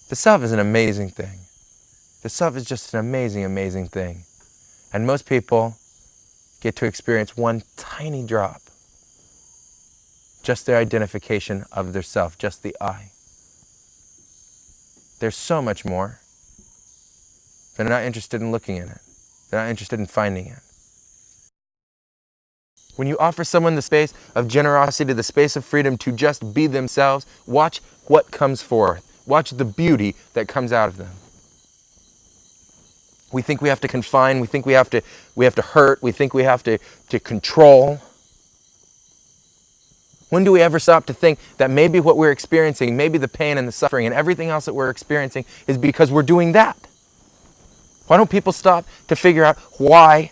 The self is an amazing thing. The self is just an amazing, amazing thing. And most people get to experience one tiny drop. Just their identification of their self, just the I. There's so much more. They're not interested in looking in it. They're not interested in finding it. When you offer someone the space of generosity, the space of freedom to just be themselves, watch what comes forth. Watch the beauty that comes out of them. We think we have to confine, we think we have to hurt, we think we have to control. When do we ever stop to think that maybe what we're experiencing, maybe the pain and the suffering and everything else that we're experiencing is because we're doing that? Why don't people stop to figure out why,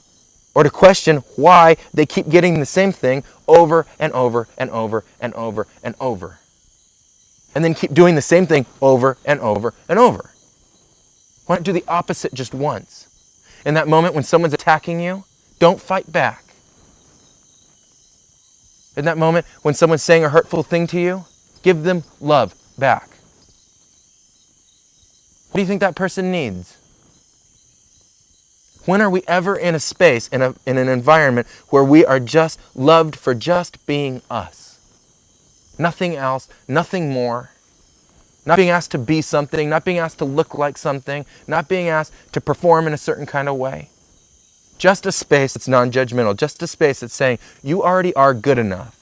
or to question why they keep getting the same thing over and over and over and over and over? And then keep doing the same thing over and over and over. Why not do the opposite just once? In that moment when someone's attacking you, don't fight back. In that moment when someone's saying a hurtful thing to you, give them love back. What do you think that person needs? When are we ever in a space, in an environment where we are just loved for just being us? Nothing else, nothing more. Not being asked to be something, not being asked to look like something, not being asked to perform in a certain kind of way. Just a space that's non-judgmental, just a space that's saying, you already are good enough.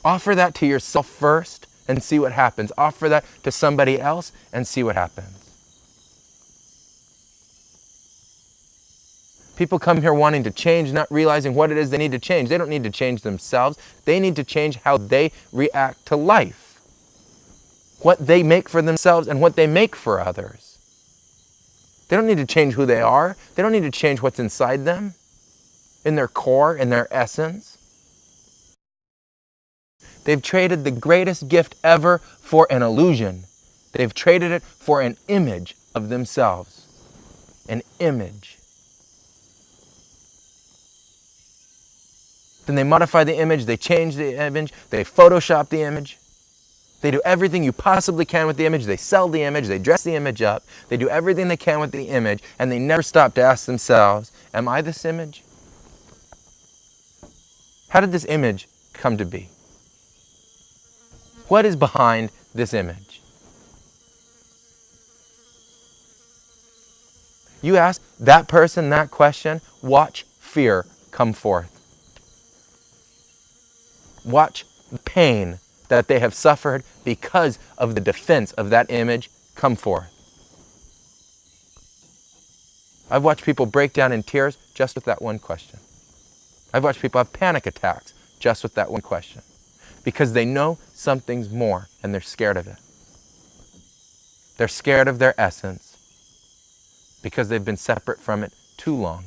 Offer that to yourself first and see what happens. Offer that to somebody else and see what happens. People come here wanting to change, not realizing what it is they need to change. They don't need to change themselves. They need to change how they react to life. What they make for themselves and what they make for others. They don't need to change who they are. They don't need to change what's inside them, in their core, in their essence. They've traded the greatest gift ever for an illusion. They've traded it for an image of themselves. An image. Then they modify the image, they change the image, they Photoshop the image. They do everything you possibly can with the image. They sell the image, they dress the image up. They do everything they can with the image, and they never stop to ask themselves, am I this image? How did this image come to be? What is behind this image? You ask that person that question, watch fear come forth. Watch the pain that they have suffered because of the defense of that image come forth. I've watched people break down in tears just with that one question. I've watched people have panic attacks just with that one question. Because they know something's more and they're scared of it. They're scared of their essence because they've been separate from it too long.